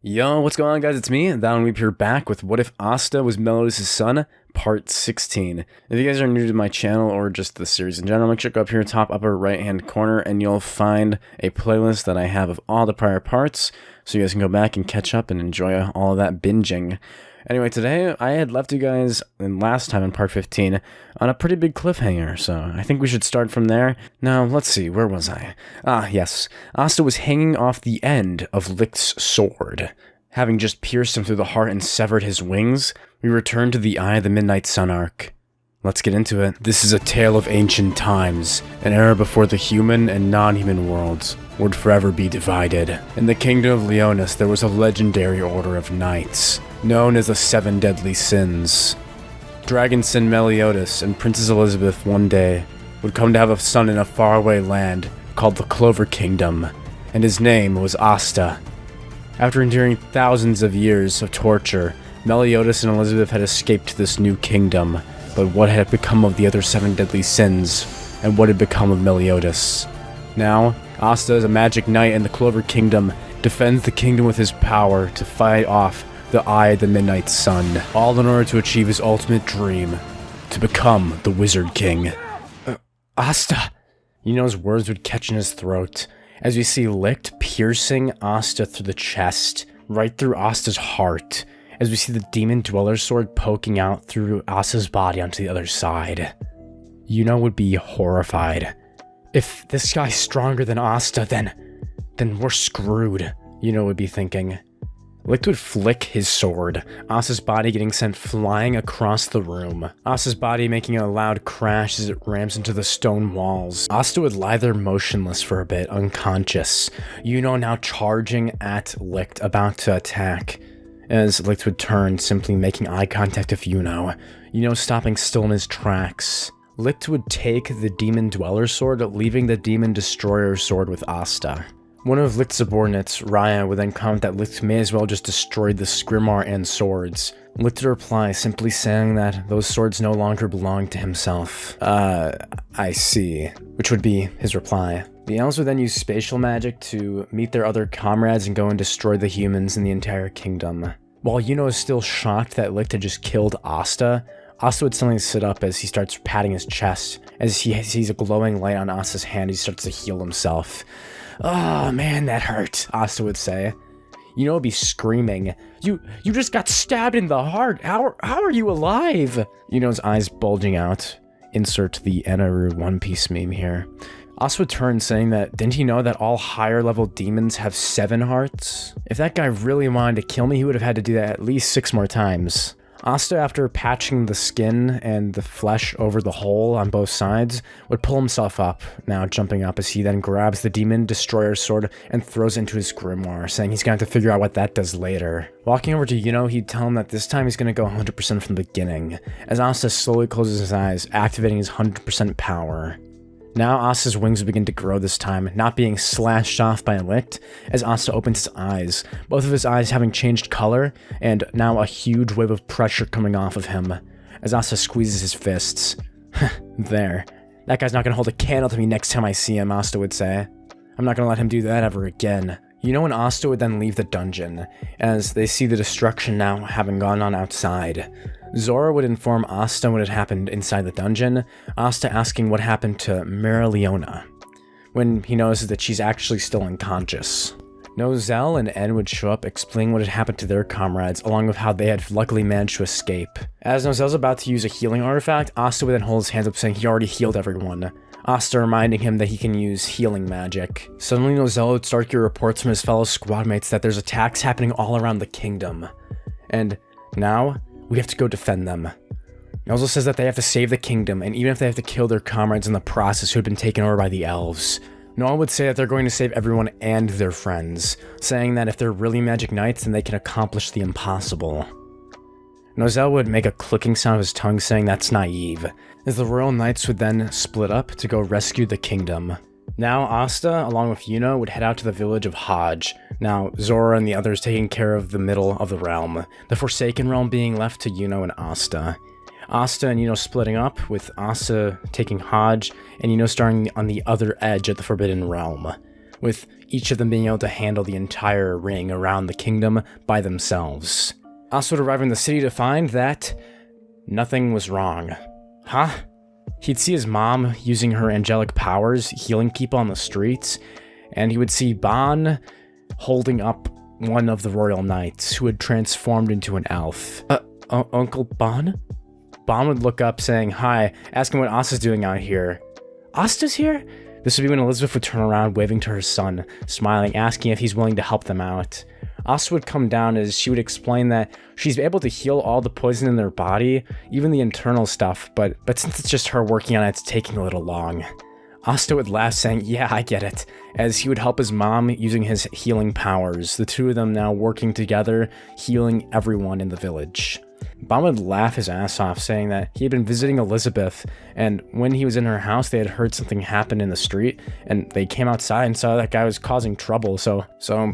Yo, what's going on, guys? It's me, That Weep here, back with What If Asta Was Meliodas' Son, Part 16. If you guys are new to my channel or just the series in general, make sure to go up here top upper right hand corner and you'll find a playlist that I have of all the prior parts, so you guys can go back and catch up and enjoy all of that binging. Anyway, today I had left you guys last time in part 15 on a pretty big cliffhanger, so I think we should start from there. Now, let's see, where was I? Ah, yes. Asta was hanging off the end of Licht's sword. Having just pierced him through the heart and severed his wings, we return to the Eye of the Midnight Sun arc. Let's get into it. This is a tale of ancient times, an era before the human and non-human worlds would forever be divided. In the kingdom of Leonis, there was a legendary order of knights, known as the SevenDeadly Sins. Dragon Sin Meliodas and Princess Elizabeth one day would come to have a son in a faraway land called the Clover Kingdom, and his name was Asta. After enduring thousands of years of torture, Meliodas and Elizabeth had escaped to this new kingdom, but what had become of the other seven deadly sins, and what had become of Meliodas? Now, Asta, as a magic knight in the Clover Kingdom, defends the kingdom with his power to fight off the Eye of the Midnight Sun, all in order to achieve his ultimate dream, to become the Wizard King. Asta! His words would catch in his throat, as we see Licht piercing Asta through the chest, right through Asta's heart, as we see the Demon Dweller's sword poking out through Asta's body onto the other side. Would be horrified. If this guy's stronger than Asta, then we're screwed, would be thinking. Licht would flick his sword, Asta's body getting sent flying across the room, Asta's body making a loud crash as it rams into the stone walls. Asta would lie there motionless for a bit, unconscious, now charging at Licht, about to attack. As Licht would turn, simply making eye contact with stopping still in his tracks. Licht would take the Demon Dweller sword, leaving the Demon Destroyer sword with Asta. One of Licht's subordinates, Raya, would then comment that Licht may as well just destroy the Scrimar and swords. Licht would reply, simply saying that those swords no longer belong to himself. I see. Which would be his reply. The elves would then use spatial magic to meet their other comrades and go and destroy the humans in the entire kingdom. While is still shocked that Licht had just killed Asta, Asta would suddenly sit up as he starts patting his chest. As he sees a glowing light on Asta's hand, he starts to heal himself. "Oh man, that hurt," Asta would say. Would be screaming, You just got stabbed in the heart. How are you alive?" His eyes bulging out. Insert the Enaru One Piece meme here. Asta would turn, saying that, didn't he know that all higher level demons have 7 hearts? If that guy really wanted to kill me, he would have had to do that at least 6 more times. Asta, after patching the skin and the flesh over the hole on both sides, would pull himself up, now jumping up as he then grabs the Demon Destroyer sword and throws it into his grimoire, saying he's going to have to figure out what that does later. Walking over to he'd tell him that this time he's going to go 100% from the beginning, as Asta slowly closes his eyes, activating his 100% power. Now Asta's wings would begin to grow this time, not being slashed off by Licht, as Asta opens his eyes, both of his eyes having changed color, and now a huge wave of pressure coming off of him, as Asta squeezes his fists. There. That guy's not gonna hold a candle to me next time I see him, Asta would say. I'm not gonna let him do that ever again. When Asta would then leave the dungeon, as they see the destruction now having gone on outside. Zora would inform Asta what had happened inside the dungeon, Asta asking what happened to Meliodas, when he notices that she's actually still unconscious. Nozel and En would show up explaining what had happened to their comrades, along with how they had luckily managed to escape. As Nozel's about to use a healing artifact, Asta would then hold his hands up saying he already healed everyone. Asta reminding him that he can use healing magic. Suddenly Nozel would start to get reports from his fellow squad mates that there's attacks happening all around the kingdom. And now, we have to go defend them. He also says that they have to save the kingdom, and even if they have to kill their comrades in the process who had been taken over by the elves. Noel would say that they're going to save everyone and their friends, saying that if they're really magic knights, then they can accomplish the impossible. Nozel would make a clicking sound with his tongue, saying that's naive, as the royal knights would then split up to go rescue the kingdom. Now Asta, along with would head out to the village of Hage. Now Zora and the others taking care of the middle of the realm, the Forsaken realm being left to and Asta. Asta and splitting up, with Asta taking Hage, and starting on the other edge of the Forbidden Realm. with each of them being able to handle the entire ring around the kingdom by themselves. Asta would arrive in the city to find that nothing was wrong. Huh? He'd see his mom using her angelic powers, healing people on the streets, and he would see Ban holding up one of the royal knights who had transformed into an elf. Uncle Ban? Ban would look up saying hi, asking what Asta's doing out here. Asta's here? This would be when Elizabeth would turn around, waving to her son, smiling, asking if he's willing to help them out. Asta would come down as she would explain that she's able to heal all the poison in their body, even the internal stuff, but since it's just her working on it, it's taking a little long. Asta would laugh, saying, yeah, I get it, as he would help his mom using his healing powers, the two of them now working together, healing everyone in the village. Ban would laugh his ass off, saying that he had been visiting Elizabeth, and when he was in her house, they had heard something happen in the street, and they came outside and saw that guy was causing trouble, so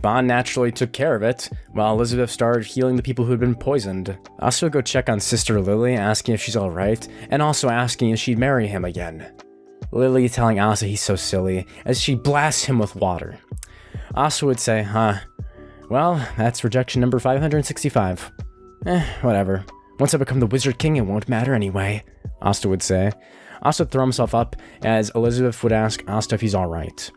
Ban naturally took care of it, while Elizabeth started healing the people who had been poisoned. Asta would go check on Sister Lily, asking if she's alright, and also asking if she'd marry him again. Lily telling Asta he's so silly, as she blasts him with water. Asta would say, well, that's rejection number 565. Whatever. Once I become the Wizard King, it won't matter anyway, Asta would say. Asta would throw himself up, as Elizabeth would ask Asta if he's alright.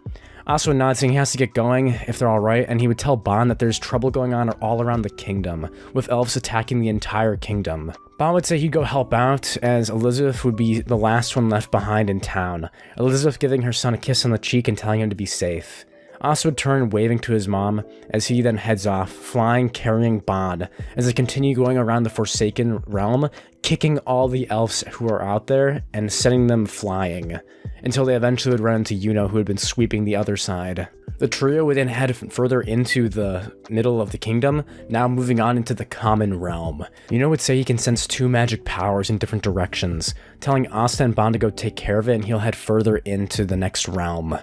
Asta would nod, saying he has to get going if they're alright, and he would tell Ban that there's trouble going on all around the kingdom, with elves attacking the entire kingdom. Ban would say he'd go help out, as Elizabeth would be the last one left behind in town, Elizabeth giving her son a kiss on the cheek and telling him to be safe. Asta would turn, waving to his mom, as he then heads off, flying, carrying Ban, as they continue going around the Forsaken Realm, kicking all the elves who are out there, and setting them flying, until they eventually would run into Yuno, who had been sweeping the other side. The trio would then head further into the middle of the kingdom, now moving on into the Common Realm. Yuno would say he can sense two magic powers in different directions, telling Asta and Ban to go take care of it, and he'll head further into the next realm.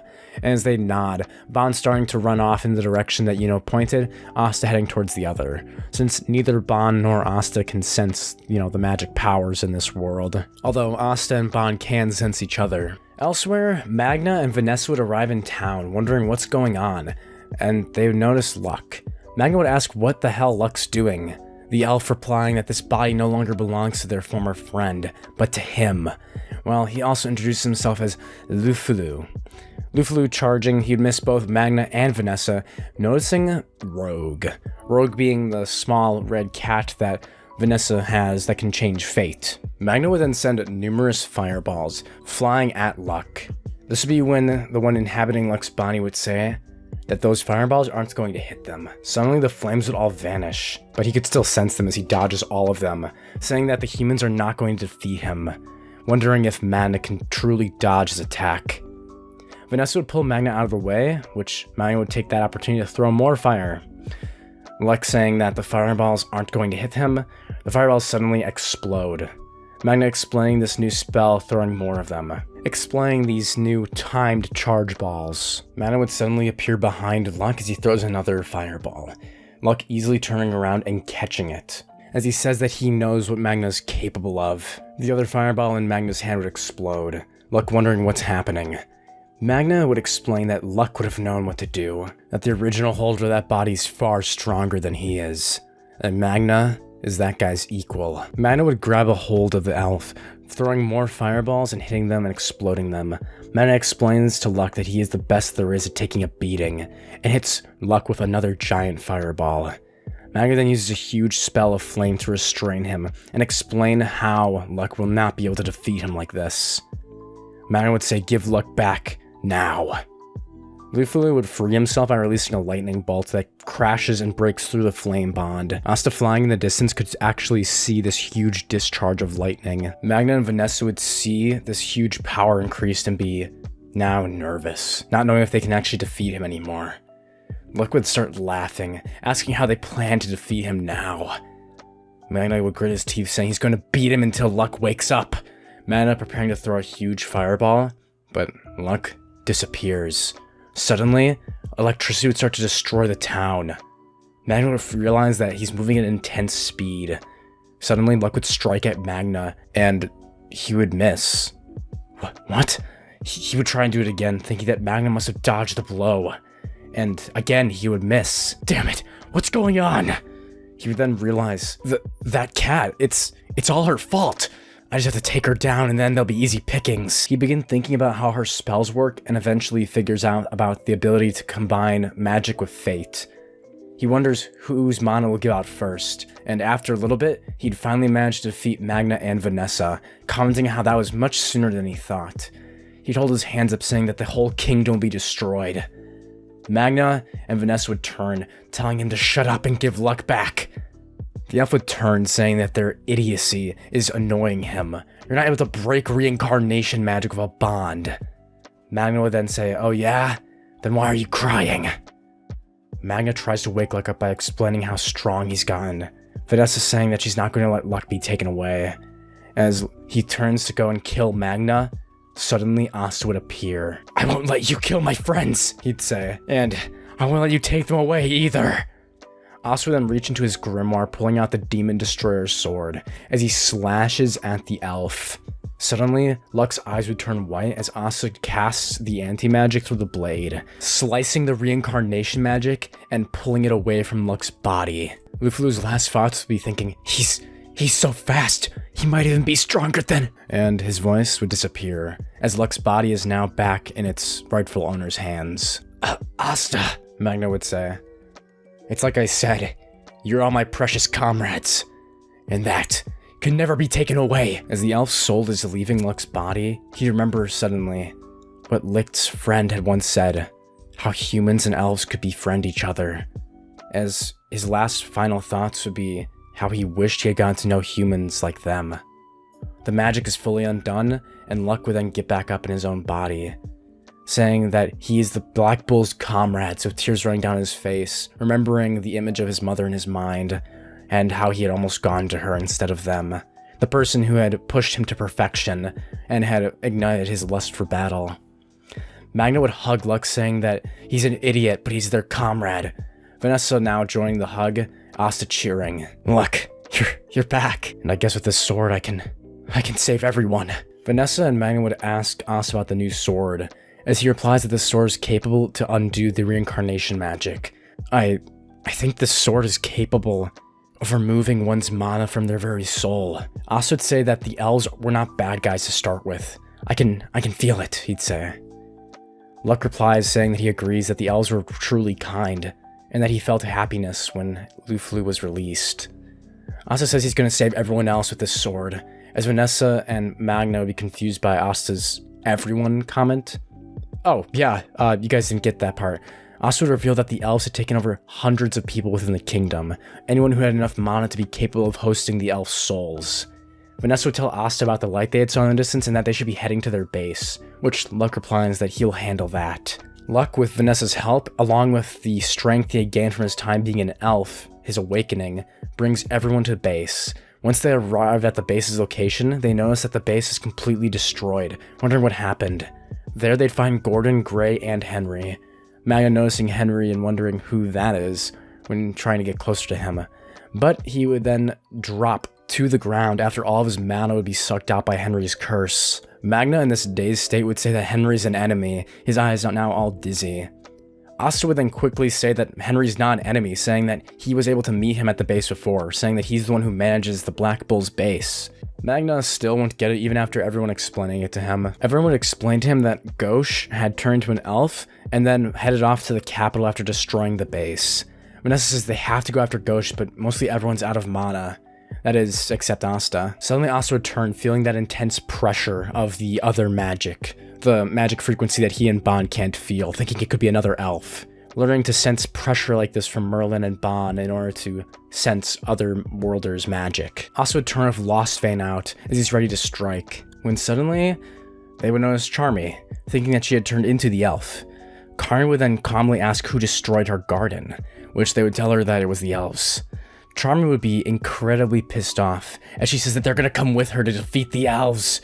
And as they nod, Ban starting to run off in the direction that Yuno pointed, Asta heading towards the other, since neither Ban nor Asta can sense, the magic powers in this world. Although Asta and Ban can sense each other. Elsewhere, Magna and Vanessa would arrive in town, wondering what's going on, and they would notice Luck. Magna would ask what the hell Luck's doing, the elf replying that this body no longer belongs to their former friend, but to him. Well, he also introduced himself as Lufulu. Lufulu charging, he'd miss both Magna and Vanessa, noticing Rogue. Rogue being the small red cat that Vanessa has that can change fate. Magna would then send numerous fireballs, flying at Luck. This would be when the one inhabiting Luck's body would say that those fireballs aren't going to hit them. Suddenly the flames would all vanish, but he could still sense them as he dodges all of them, saying that the humans are not going to defeat him, wondering if Magna can truly dodge his attack. Vanessa would pull Magna out of the way, which Magna would take that opportunity to throw more fire. Luck saying that the fireballs aren't going to hit him, the fireballs suddenly explode. Magna explaining this new spell, throwing more of them. Explaining these new timed charge balls. Magna would suddenly appear behind Luck as he throws another fireball. Luck easily turning around and catching it, as he says that he knows what Magna's capable of. The other fireball in Magna's hand would explode. Luck wondering what's happening. Magna would explain that Luck would have known what to do, that the original holder of that body's far stronger than he is, and Magna is that guy's equal. Magna would grab a hold of the elf, throwing more fireballs and hitting them and exploding them. Magna explains to Luck that he is the best there is at taking a beating, and hits Luck with another giant fireball. Magna then uses a huge spell of flame to restrain him, and explain how Luck will not be able to defeat him like this. Magna would say, "Give Luck back, now." Lufulu would free himself by releasing a lightning bolt that crashes and breaks through the flame bond. Asta flying in the distance could actually see this huge discharge of lightning. Magna and Vanessa would see this huge power increased and be now nervous, not knowing if they can actually defeat him anymore. Luck would start laughing, asking how they plan to defeat him now. Magna would grit his teeth, saying he's going to beat him until Luck wakes up. Magna preparing to throw a huge fireball, but Luck disappears. Suddenly, electricity would start to destroy the town. Magna would realize that he's moving at intense speed. Suddenly, Luck would strike at Magna, and he would miss. What? He would try and do it again, thinking that Magna must have dodged the blow. and again he would miss. Damn it, what's going on? He would then realize, that cat, it's all her fault. I just have to take her down and then there'll be easy pickings. He begins thinking about how her spells work and eventually figures out about the ability to combine magic with fate. He wonders whose mana will give out first, and after a little bit, he'd finally managed to defeat Magna and Vanessa, commenting how that was much sooner than he thought. He'd hold his hands up saying that the whole kingdom would be destroyed. Magna and Vanessa would turn, telling him to shut up and give Luck back. The elf would turn, saying that their idiocy is annoying him. You're not able to break reincarnation magic with a bond. Magna would then say, oh yeah? Then why are you crying? Magna tries to wake Luck up by explaining how strong he's gotten. Vanessa saying that she's not going to let Luck be taken away. As he turns to go and kill Magna, suddenly Asta would appear. I won't let you kill my friends, he'd say, and I won't let you take them away either. Asta would then reach into his grimoire, pulling out the Demon Destroyer's sword, as he slashes at the elf. Suddenly, Luck's eyes would turn white as Asta casts the anti-magic through the blade, slicing the reincarnation magic and pulling it away from Luck's body. Lufulu's last thoughts would be thinking, he's so fast, he might even be stronger than... And his voice would disappear, as Luck's body is now back in its rightful owner's hands. Asta, Magna would say. It's like I said, you're all my precious comrades, and that can never be taken away. As the elf's soul is leaving Luck's body, he remembers suddenly what Licht's friend had once said, how humans and elves could befriend each other. As his last final thoughts would be how he wished he had gotten to know humans like them. The magic is fully undone, and Luck would then get back up in his own body, saying that he is the Black Bull's comrade, with tears running down his face, remembering the image of his mother in his mind, and how he had almost gone to her instead of them. The person who had pushed him to perfection, and had ignited his lust for battle. Magna would hug Luck, saying that he's an idiot, but he's their comrade. Vanessa now joining the hug, Asta cheering. Luck, you're back. And I guess with this sword I can save everyone. Vanessa and Magna would ask Asta about the new sword, as he replies that the sword is capable to undo the reincarnation magic. I think this sword is capable of removing one's mana from their very soul. Asta would say that the elves were not bad guys to start with. I can feel it, he'd say. Luck replies saying that he agrees that the elves were truly kind, and that he felt happiness when Lufulu was released. Asta says he's going to save everyone else with this sword, as Vanessa and Magna would be confused by Asta's everyone comment. Oh, yeah, you guys didn't get that part. Asta would reveal that the elves had taken over hundreds of people within the kingdom, anyone who had enough mana to be capable of hosting the elf souls. Vanessa would tell Asta about the light they had saw in the distance and that they should be heading to their base, which Luck replies that he'll handle that. Luck, with Vanessa's help, along with the strength he had gained from his time being an elf, his awakening, brings everyone to the base. Once they arrive at the base's location, they notice that the base is completely destroyed, wondering what happened. There they'd find Gordon, Gray, and Henry. Magna noticing Henry and wondering who that is when trying to get closer to him. But he would then drop to the ground after all of his mana would be sucked out by Henry's curse. Magna in this dazed state would say that Henry's an enemy, his eyes are now all dizzy. Asta would then quickly say that Henry's not an enemy, saying that he was able to meet him at the base before, saying that he's the one who manages the Black Bull's base. Magna still won't get it even after everyone explaining it to him. Everyone would explain to him that Gauche had turned to an elf, and then headed off to the capital after destroying the base. Vanessa says they have to go after Gauche, but mostly everyone's out of mana. That is, except Asta. Suddenly Asta would turn, feeling that intense pressure of the other magic. The magic frequency that he and Bond can't feel, thinking it could be another elf. Learning to sense pressure like this from Merlin and Bond in order to sense other worlders' magic. Asta would turn with Lost Vein out as he's ready to strike, when suddenly they would notice Charmy, thinking that she had turned into the elf. Charmy would then calmly ask who destroyed her garden, which they would tell her that it was the elves. Charmy would be incredibly pissed off, as she says that they're gonna come with her to defeat the elves.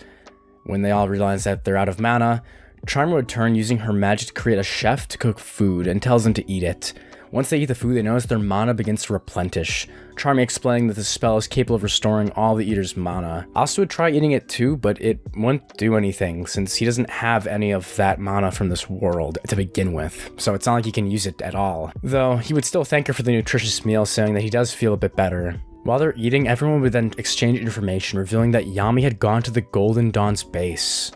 When they all realize that they're out of mana, Charmy would turn, using her magic to create a chef to cook food, and tells them to eat it. Once they eat the food, they notice their mana begins to replenish. Charmy explaining that the spell is capable of restoring all the eater's mana. Asta would try eating it too, but it won't do anything since he doesn't have any of that mana from this world to begin with, so it's not like he can use it at all. Though, he would still thank her for the nutritious meal, saying that he does feel a bit better. While they're eating, everyone would then exchange information, revealing that Yami had gone to the Golden Dawn's base.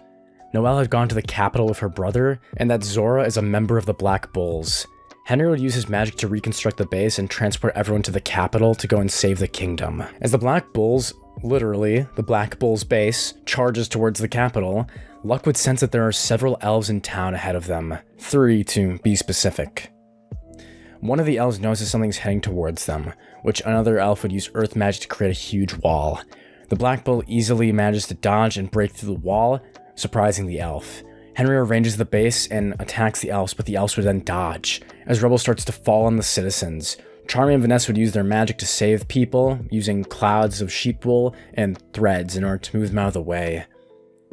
Noelle had gone to the capital with her brother, and that Zora is a member of the Black Bulls. Henry would use his magic to reconstruct the base and transport everyone to the capital to go and save the kingdom. As the Black Bulls, literally, the Black Bulls base, charges towards the capital, Luck would sense that there are several elves in town ahead of them. 3 to be specific. One of the elves notices something's heading towards them, which another elf would use earth magic to create a huge wall. The Black Bull easily manages to dodge and break through the wall, surprising the elf. Henry arranges the base and attacks the elves, but the elves would then dodge, as rubble starts to fall on the citizens. Charmy and Vanessa would use their magic to save people, using clouds of sheep wool and threads in order to move them out of the way.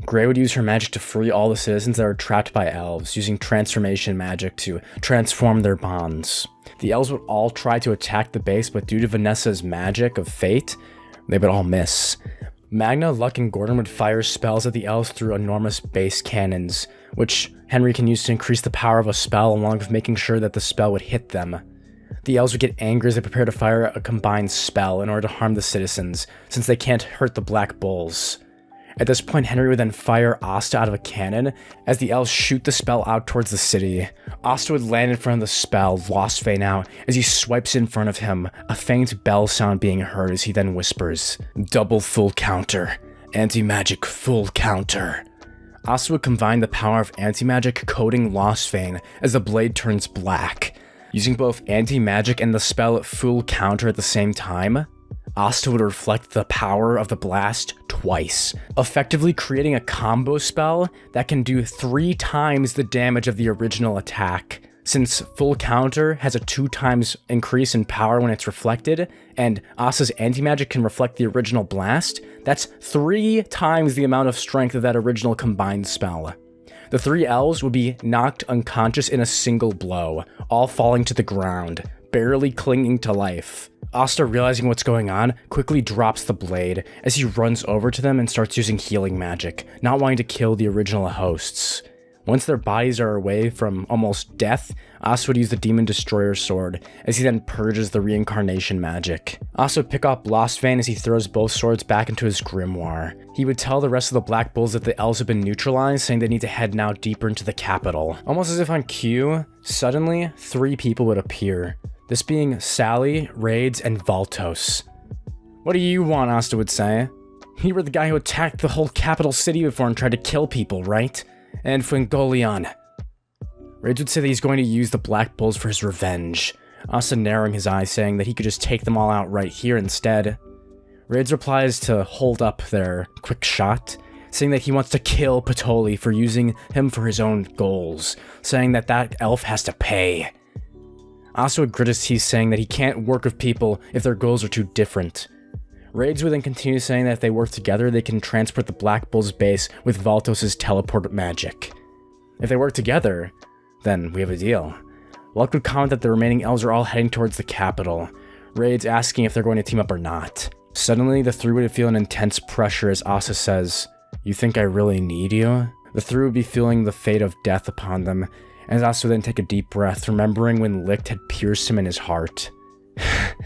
Gray would use her magic to free all the citizens that are trapped by elves, using transformation magic to transform their bonds. The elves would all try to attack the base, but due to Vanessa's magic of fate, they would all miss. Magna, Luck, and Gordon would fire spells at the elves through enormous base cannons, which Henry can use to increase the power of a spell along with making sure that the spell would hit them. The elves would get angry as they prepare to fire a combined spell in order to harm the citizens, since they can't hurt the Black Bulls. At this point, Henry would then fire Asta out of a cannon as the elves shoot the spell out towards the city. Asta would land in front of the spell, Lost Fane out, as he swipes in front of him, a faint bell sound being heard as he then whispers, "Double full counter. Anti-magic full counter." Asta would combine the power of anti-magic coating Lost Fane as the blade turns black. Using both anti-magic and the spell full counter at the same time, Asta would reflect the power of the blast twice, effectively creating a combo spell that can do 3 times the damage of the original attack. Since full counter has a 2 times increase in power when it's reflected, and Asta's anti-magic can reflect the original blast, that's 3 times the amount of strength of that original combined spell. The 3 elves would be knocked unconscious in a single blow, all falling to the ground, barely clinging to life. Asta, realizing what's going on, quickly drops the blade as he runs over to them and starts using healing magic, not wanting to kill the original hosts. Once their bodies are away from almost death, Asta would use the Demon Destroyer sword as he then purges the reincarnation magic. Asta would pick up Lost Fane as he throws both swords back into his grimoire. He would tell the rest of the Black Bulls that the elves have been neutralized, saying they need to head now deeper into the capital. Almost as if on cue, suddenly 3 people would appear. This being Sally, Raids, and Valtos. "What do you want?" Asta would say. "You were the guy who attacked the whole capital city before and tried to kill people, right? And Fuengolion." Raids would say that he's going to use the Black Bulls for his revenge. Asta narrowing his eyes, saying that he could just take them all out right here instead. Raids replies to hold up their quick shot, saying that he wants to kill Patoli for using him for his own goals, saying that that elf has to pay. Asta would grit his teeth, saying that he can't work with people if their goals are too different. Raids would then continue saying that if they work together, they can transport the Black Bull's base with Valtos' teleport magic. If they work together, then we have a deal. Luck would comment that the remaining elves are all heading towards the capital. Raids asking if they're going to team up or not. Suddenly, the 3 would feel an intense pressure as Asta says, "You think I really need you?" The 3 would be feeling the fate of death upon them, and Asta would then take a deep breath, remembering when Licht had pierced him in his heart.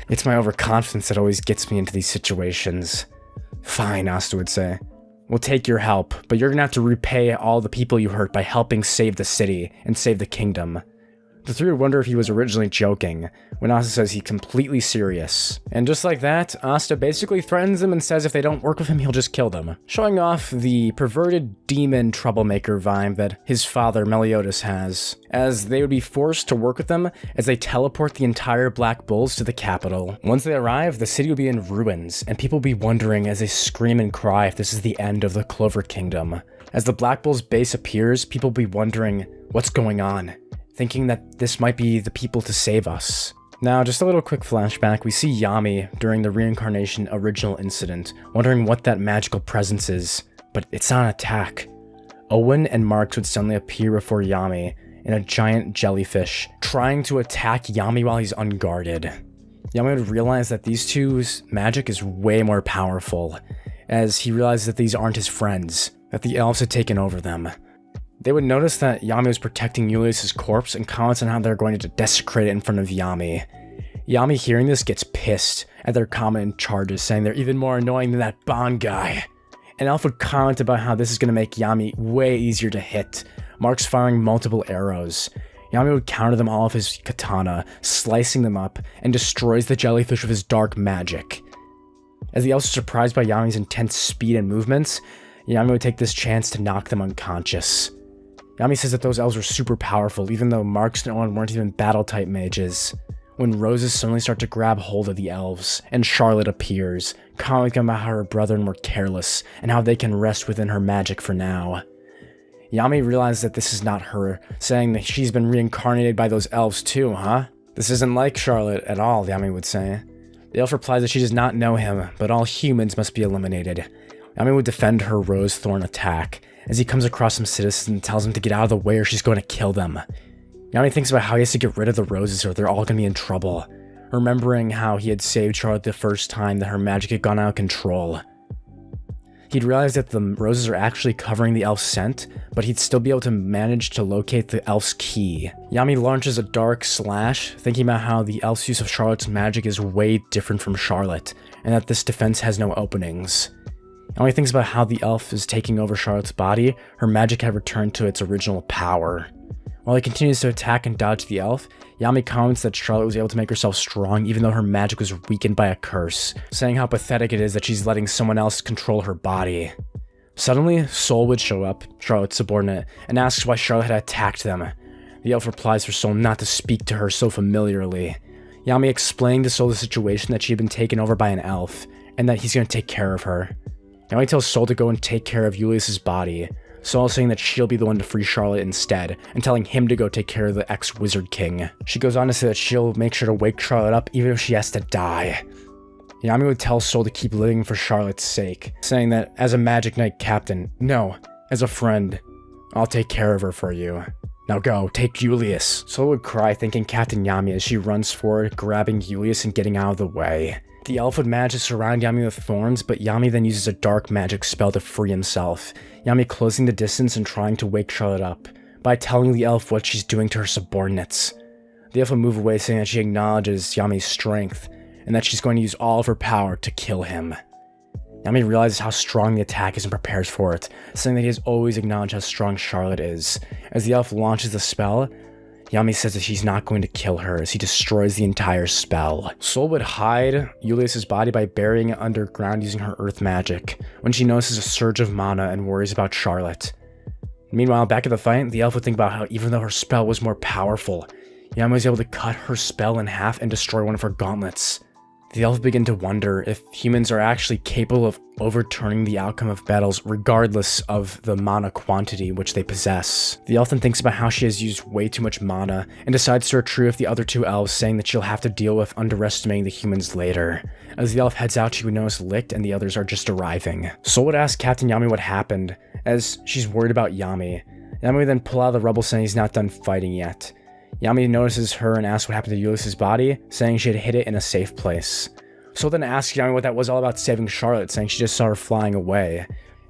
"It's my overconfidence that always gets me into these situations." "Fine," Asta would say. "We'll take your help, but you're gonna have to repay all the people you hurt by helping save the city and save the kingdom." The 3 would wonder if he was originally joking, when Asta says he's completely serious. And just like that, Asta basically threatens them and says if they don't work with him, he'll just kill them, showing off the perverted demon troublemaker vibe that his father Meliodas has, as they would be forced to work with them as they teleport the entire Black Bulls to the capital. Once they arrive, the city will be in ruins, and people will be wondering as they scream and cry if this is the end of the Clover Kingdom. As the Black Bull's base appears, people will be wondering what's going on, thinking that this might be the people to save us. Now, just a little quick flashback, we see Yami during the Reincarnation original incident, wondering what that magical presence is, but it's not an attack. Owen and Marks would suddenly appear before Yami, and a giant jellyfish, trying to attack Yami while he's unguarded. Yami would realize that these two's magic is way more powerful, as he realizes that these aren't his friends, that the elves had taken over them. They would notice that Yami was protecting Julius's corpse and comments on how they're going to desecrate it in front of Yami. Yami, hearing this, gets pissed at their comment charges, saying they're even more annoying than that Bond guy. An elf would comment about how this is going to make Yami way easier to hit, Mark's firing multiple arrows. Yami would counter them all with his katana, slicing them up, and destroys the jellyfish with his dark magic. As the elves are surprised by Yami's intense speed and movements, Yami would take this chance to knock them unconscious. Yami says that those elves were super powerful, even though Marks and Owen weren't even battle-type mages. When roses suddenly start to grab hold of the elves, and Charlotte appears, commenting about how her brethren were careless, and how they can rest within her magic for now. Yami realizes that this is not her, saying that she's been reincarnated by those elves too, huh? This isn't like Charlotte at all, Yami would say. The elf replies that she does not know him, but all humans must be eliminated. Yami would defend her rose thorn attack, as he comes across some citizens and tells them to get out of the way or she's going to kill them. Yami thinks about how he has to get rid of the roses or they're all going to be in trouble, remembering how he had saved Charlotte the first time that her magic had gone out of control. He'd realized that the roses are actually covering the elf's scent, but he'd still be able to manage to locate the elf's key. Yami launches a dark slash, thinking about how the elf's use of Charlotte's magic is way different from Charlotte, and that this defense has no openings. Yami thinks about how the elf is taking over Charlotte's body, her magic had returned to its original power. While he continues to attack and dodge the elf, Yami comments that Charlotte was able to make herself strong even though her magic was weakened by a curse, saying how pathetic it is that she's letting someone else control her body. Suddenly, Sol would show up, Charlotte's subordinate, and asks why Charlotte had attacked them. The elf replies for Sol not to speak to her so familiarly. Yami explained to Sol the situation that she had been taken over by an elf, and that he's going to take care of her. Yami tells Sol to go and take care of Julius's body, Sol saying that she'll be the one to free Charlotte instead, and telling him to go take care of the ex-Wizard King. She goes on to say that she'll make sure to wake Charlotte up even if she has to die. Yami would tell Sol to keep living for Charlotte's sake, saying that as a Magic Knight captain, no, as a friend, I'll take care of her for you. Now go, take Julius. Sol would cry thanking Captain Yami as she runs forward, grabbing Julius and getting out of the way. The elf would manage to surround Yami with thorns, but Yami then uses a dark magic spell to free himself, Yami closing the distance and trying to wake Charlotte up, by telling the elf what she's doing to her subordinates. The elf would move away saying that she acknowledges Yami's strength, and that she's going to use all of her power to kill him. Yami realizes how strong the attack is and prepares for it, saying that he has always acknowledged how strong Charlotte is. As the elf launches the spell, Yami says that she's not going to kill her as he destroys the entire spell. Sol would hide Julius's body by burying it underground using her earth magic, when she notices a surge of mana and worries about Charlotte. Meanwhile, back at the fight, the elf would think about how even though her spell was more powerful, Yami was able to cut her spell in half and destroy one of her gauntlets. The elf began to wonder if humans are actually capable of overturning the outcome of battles regardless of the mana quantity which they possess. The elf then thinks about how she has used way too much mana, and decides to retrieve the other two elves, saying that she'll have to deal with underestimating the humans later. As the elf heads out, she would notice Licht and the others are just arriving. Sol would ask Captain Yami what happened, as she's worried about Yami. Yami would then pull out of the rubble saying he's not done fighting yet. Yami notices her and asks what happened to Julius's body, saying she had hid it in a safe place. Sol then asks Yami what that was all about saving Charlotte, saying she just saw her flying away.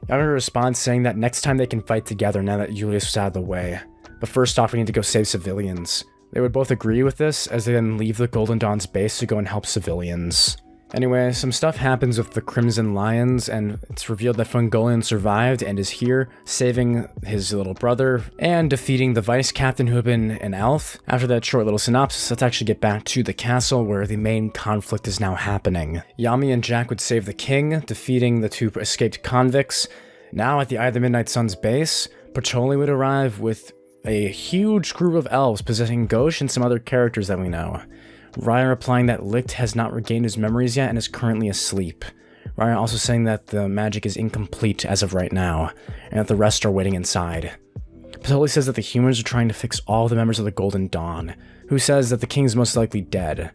Yami responds saying that next time they can fight together now that Julius was out of the way. But first off, we need to go save civilians. They would both agree with this, as they then leave the Golden Dawn's base to go and help civilians. Anyway, some stuff happens with the Crimson Lions, and it's revealed that Fungolian survived and is here, saving his little brother, and defeating the vice captain who had been an elf. After that short little synopsis, let's actually get back to the castle where the main conflict is now happening. Yami and Jack would save the king, defeating the two escaped convicts. Now at the Eye of the Midnight Sun's base, Patroli would arrive with a huge group of elves possessing Gauche and some other characters that we know. Ryan replying that Licht has not regained his memories yet and is currently asleep. Ryan also saying that the magic is incomplete as of right now, and that the rest are waiting inside. Patroli says that the humans are trying to fix all the members of the Golden Dawn, who says that the king is most likely dead.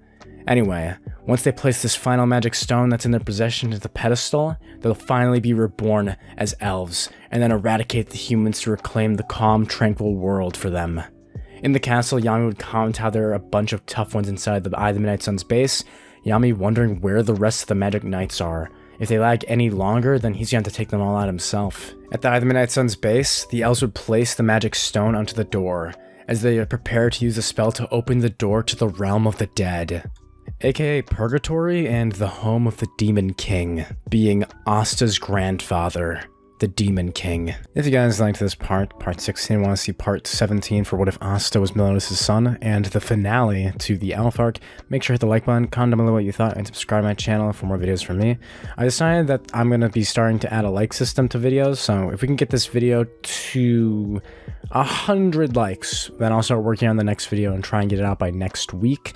Anyway, once they place this final magic stone that's in their possession to the pedestal, they'll finally be reborn as elves, and then eradicate the humans to reclaim the calm, tranquil world for them. In the castle, Yami would comment how there are a bunch of tough ones inside the Eye of the Midnight Sun's base, Yami wondering where the rest of the magic knights are. If they lag any longer, then he's going to have to take them all out himself. At the Eye of the Midnight Sun's base, the elves would place the magic stone onto the door, as they prepare to use the spell to open the door to the realm of the dead, aka Purgatory and the home of the Demon King, being Asta's grandfather, the Demon King. If you guys liked this part 16, want to see part 17 for What If Asta Was Meliodas' Son, and the finale to the Elf arc, make sure to hit the like button, comment down below what you thought, and subscribe to my channel for more videos from me. I decided that I'm going to be starting to add a like system to videos, so if we can get this video to 100 likes, then I'll start working on the next video and try and get it out by next week,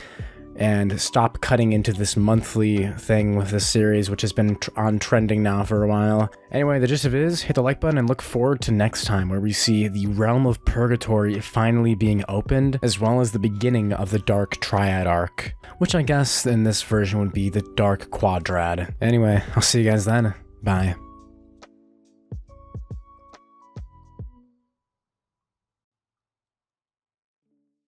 and stop cutting into this monthly thing with this series, which has been on trending now for a while. Anyway, the gist of it is, hit the like button and look forward to next time, where we see the realm of Purgatory finally being opened, as well as the beginning of the Dark Triad arc, which I guess in this version would be the Dark Quadrad. Anyway, I'll see you guys then. Bye.